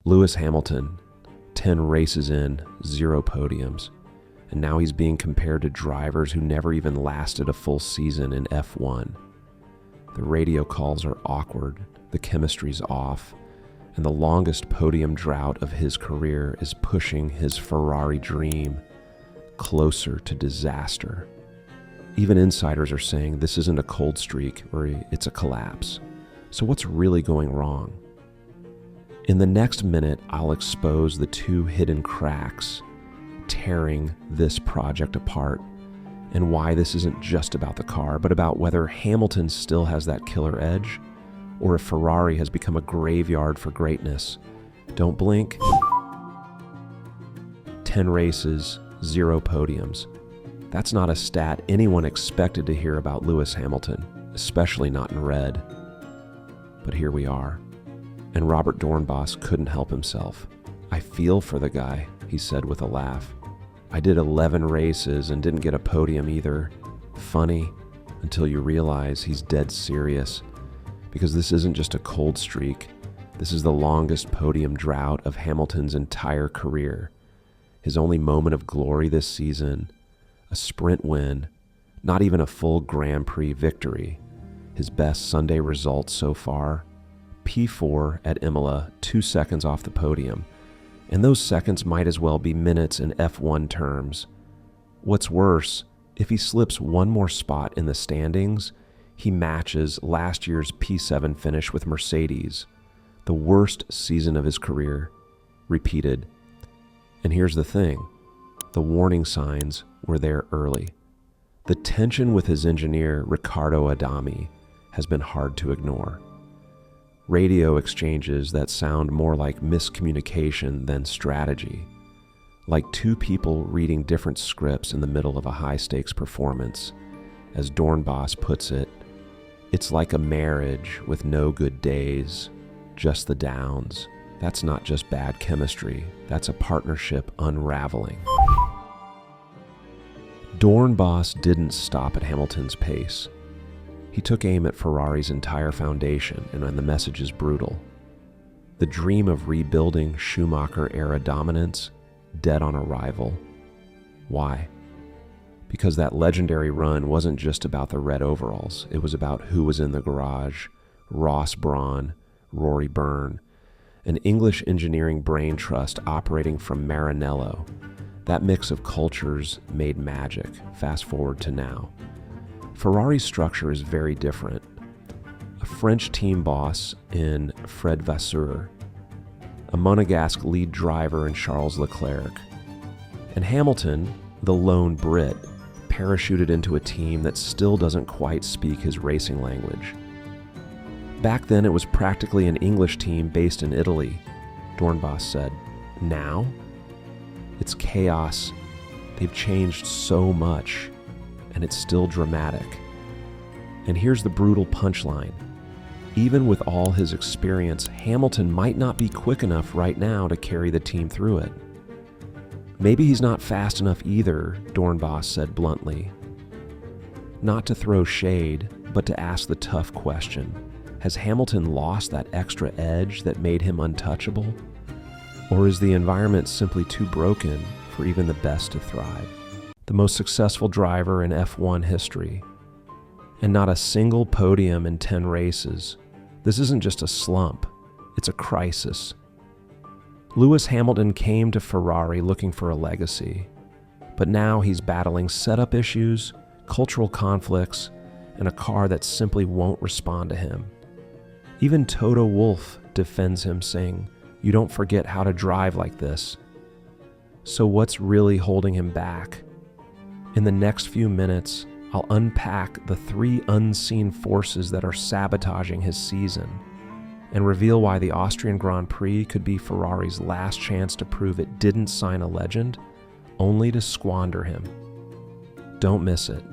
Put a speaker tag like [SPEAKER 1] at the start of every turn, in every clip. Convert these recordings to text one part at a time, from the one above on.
[SPEAKER 1] Lewis Hamilton, 10 races in, 0 podiums, and now he's being compared to drivers who never even lasted a full season in F1. The radio calls are awkward, the chemistry's off, and the longest podium drought of his career is pushing his Ferrari dream closer to disaster. Even insiders are saying this isn't a cold streak or it's a collapse. So what's really going wrong? In the next minute, I'll expose the 2 hidden cracks tearing this project apart and why this isn't just about the car, but about whether Hamilton still has that killer edge or if Ferrari has become a graveyard for greatness. Don't blink. 10 races, 0 podiums. That's not a stat anyone expected to hear about Lewis Hamilton, especially not in red. But here we are. And Robert Doornbos couldn't help himself. "I feel for the guy," he said with a laugh. "I did 11 races and didn't get a podium either. Funny, until you realize he's dead serious. Because this isn't just a cold streak. This is the longest podium drought of Hamilton's entire career. His only moment of glory this season, a sprint win, not even a full Grand Prix victory. His best Sunday result so far, P4 at Imola, 2 seconds off the podium. And those seconds might as well be minutes in F1 terms. What's worse, if he slips one more spot in the standings, he matches last year's P7 finish with Mercedes, the worst season of his career, repeated. And here's the thing, the warning signs were there early. The tension with his engineer, Riccardo Adami, has been hard to ignore. Radio exchanges that sound more like miscommunication than strategy, like 2 people reading different scripts in the middle of a high-stakes performance. As Doornbos puts it, it's like a marriage with no good days, just the downs. That's not just bad chemistry, that's a partnership unraveling. Doornbos didn't stop at Hamilton's pace. He took aim at Ferrari's entire foundation, and the message is brutal. The dream of rebuilding Schumacher-era dominance, dead on arrival. Why? Because that legendary run wasn't just about the red overalls. It was about who was in the garage, Ross Brawn, Rory Byrne, an English engineering brain trust operating from Maranello. That mix of cultures made magic. Fast forward to now. Ferrari's structure is very different. A French team boss in Fred Vasseur, a Monegasque lead driver in Charles Leclerc, and Hamilton, the lone Brit, parachuted into a team that still doesn't quite speak his racing language. Back then, it was practically an English team based in Italy, Doornbos said. Now, it's chaos. They've changed so much, and it's still dramatic. And here's the brutal punchline. Even with all his experience, Hamilton might not be quick enough right now to carry the team through it. Maybe he's not fast enough either, Doornbos said bluntly. Not to throw shade, but to ask the tough question. Has Hamilton lost that extra edge that made him untouchable? Or is the environment simply too broken for even the best to thrive? The most successful driver in F1 history, and not a single podium in 10 races. This isn't just a slump, it's a crisis. Lewis Hamilton came to Ferrari looking for a legacy, but now he's battling setup issues, cultural conflicts, and a car that simply won't respond to him. Even Toto Wolff defends him, saying, "You don't forget how to drive like this." So what's really holding him back? In the next few minutes, I'll unpack the 3 unseen forces that are sabotaging his season and reveal why the Austrian Grand Prix could be Ferrari's last chance to prove it didn't sign a legend, only to squander him. Don't miss it.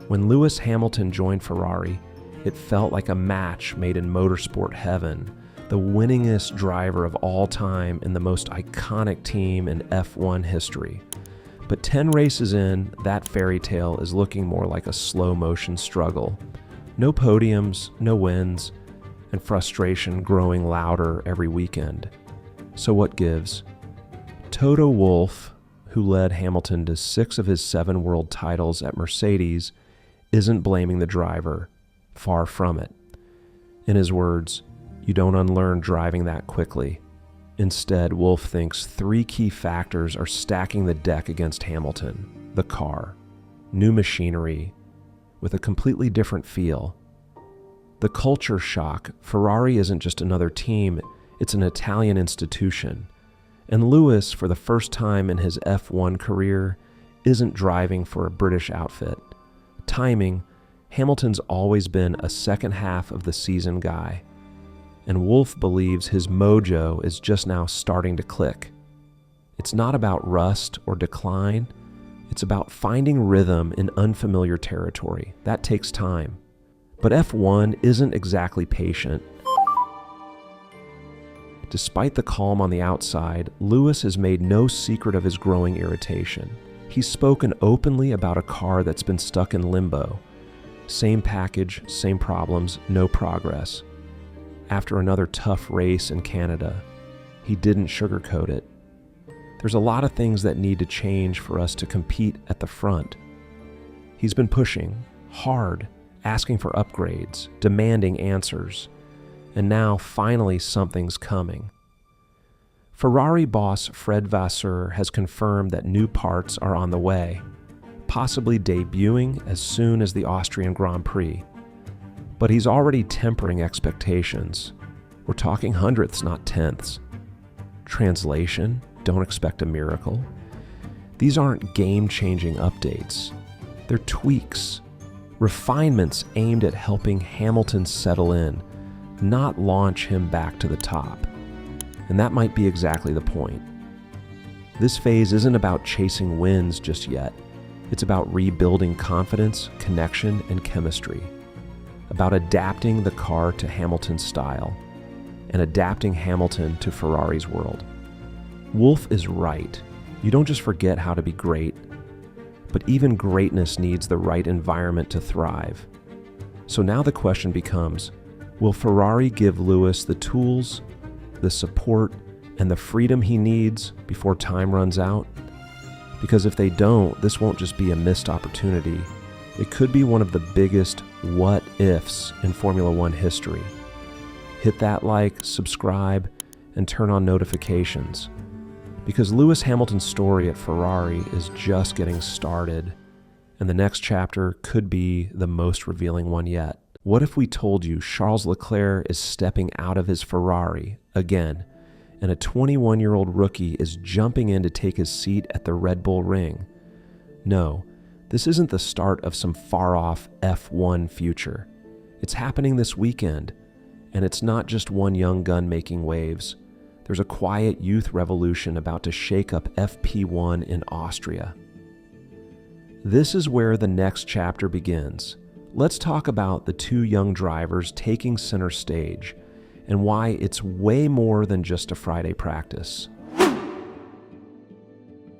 [SPEAKER 1] When Lewis Hamilton joined Ferrari, it felt like a match made in motorsport heaven, the winningest driver of all time and the most iconic team in F1 history. But 10 races in, that fairy tale is looking more like a slow-motion struggle. No podiums, no wins, and frustration growing louder every weekend. So what gives? Toto Wolff, who led Hamilton to 6 of his 7 world titles at Mercedes, isn't blaming the driver. Far from it. In his words, you don't unlearn driving that quickly. Instead, Wolff thinks 3 key factors are stacking the deck against Hamilton: the car, new machinery, with a completely different feel. The culture shock. Ferrari isn't just another team, it's an Italian institution. And Lewis, for the first time in his F1 career, isn't driving for a British outfit. Timing, Hamilton's always been a second half of the season guy. And Wolff believes his mojo is just now starting to click. It's not about rust or decline. It's about finding rhythm in unfamiliar territory. That takes time. But F1 isn't exactly patient. Despite the calm on the outside, Lewis has made no secret of his growing irritation. He's spoken openly about a car that's been stuck in limbo. Same package, same problems, no progress. After another tough race in Canada, he didn't sugarcoat it. There's a lot of things that need to change for us to compete at the front. He's been pushing hard, asking for upgrades, demanding answers. And now, finally, something's coming. Ferrari boss Fred Vasseur has confirmed that new parts are on the way, possibly debuting as soon as the Austrian Grand Prix. But he's already tempering expectations. We're talking hundredths, not tenths. Translation, don't expect a miracle. These aren't game-changing updates. They're tweaks, refinements aimed at helping Hamilton settle in, not launch him back to the top. And that might be exactly the point. This phase isn't about chasing wins just yet. It's about rebuilding confidence, connection, and chemistry. About adapting the car to Hamilton's style and adapting Hamilton to Ferrari's world. Wolff is right. You don't just forget how to be great, but even greatness needs the right environment to thrive. So now the question becomes, will Ferrari give Lewis the tools, the support, and the freedom he needs before time runs out? Because if they don't, this won't just be a missed opportunity. It could be one of the biggest what-ifs in Formula One history. Hit that like, subscribe, and turn on notifications. Because Lewis Hamilton's story at Ferrari is just getting started, and the next chapter could be the most revealing one yet. What if we told you Charles Leclerc is stepping out of his Ferrari again, and a 21-year-old rookie is jumping in to take his seat at the Red Bull ring? No, this isn't the start of some far-off F1 future. It's happening this weekend, and it's not just one young gun making waves. There's a quiet youth revolution about to shake up FP1 in Austria. This is where the next chapter begins. Let's talk about the 2 young drivers taking center stage and why it's way more than just a Friday practice.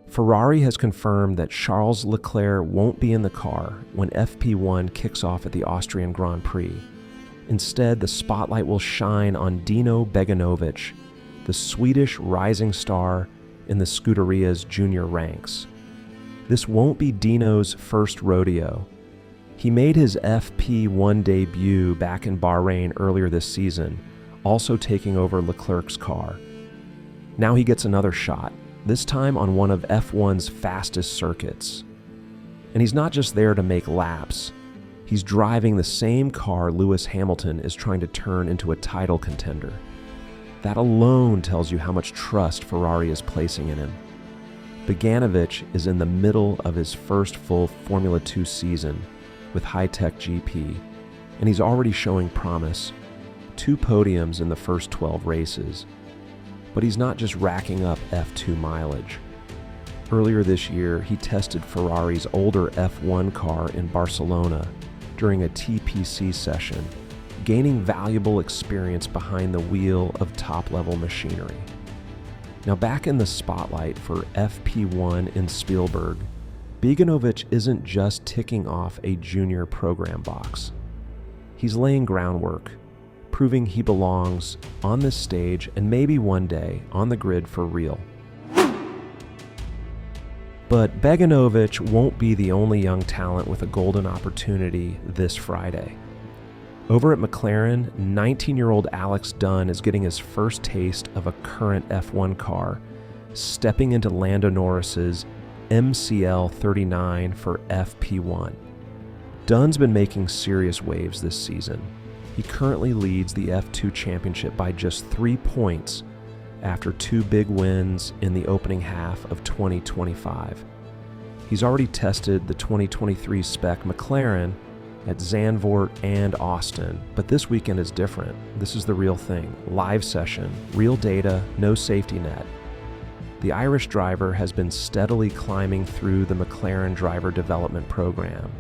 [SPEAKER 1] Ferrari has confirmed that Charles Leclerc won't be in the car when FP1 kicks off at the Austrian Grand Prix. Instead, the spotlight will shine on Dino Beganovic, the Swedish rising star in the Scuderia's junior ranks. This won't be Dino's first rodeo. He made his FP1 debut back in Bahrain earlier this season, also taking over Leclerc's car. Now he gets another shot, this time on one of F1's fastest circuits. And he's not just there to make laps. He's driving the same car Lewis Hamilton is trying to turn into a title contender. That alone tells you how much trust Ferrari is placing in him. Beganovic is in the middle of his first full Formula 2 season with high-tech GP, and he's already showing promise. 2 podiums in the first 12 races. But he's not just racking up F2 mileage. Earlier this year, he tested Ferrari's older F1 car in Barcelona during a TPC session, gaining valuable experience behind the wheel of top-level machinery. Now back in the spotlight for FP1 in Spielberg, Beganovic isn't just ticking off a junior program box. He's laying groundwork, proving he belongs on this stage and maybe one day on the grid for real. But Beganovic won't be the only young talent with a golden opportunity this Friday. Over at McLaren, 19-year-old Alex Dunne is getting his first taste of a current F1 car, stepping into Lando Norris's MCL 39 for FP1. Dunne's been making serious waves this season. He currently leads the F2 championship by just 3 points after 2 big wins in the opening half of 2025. He's already tested the 2023 spec McLaren at Zandvoort and Austin, but this weekend is different. This is the real thing. Live session, real data, no safety net. The Irish driver has been steadily climbing through the McLaren driver development program,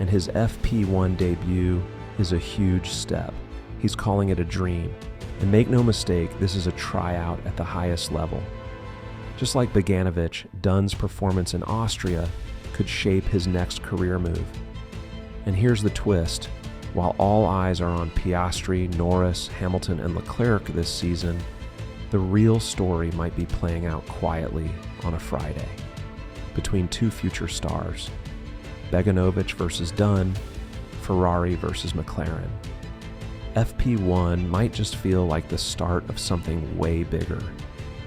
[SPEAKER 1] and his FP1 debut is a huge step. He's calling it a dream. And make no mistake, this is a tryout at the highest level. Just like Beganovic, Dunne's performance in Austria could shape his next career move. And here's the twist. While all eyes are on Piastri, Norris, Hamilton, and Leclerc this season, the real story might be playing out quietly on a Friday between 2 future stars, Beganovic versus Dunne, Ferrari versus McLaren. FP1 might just feel like the start of something way bigger.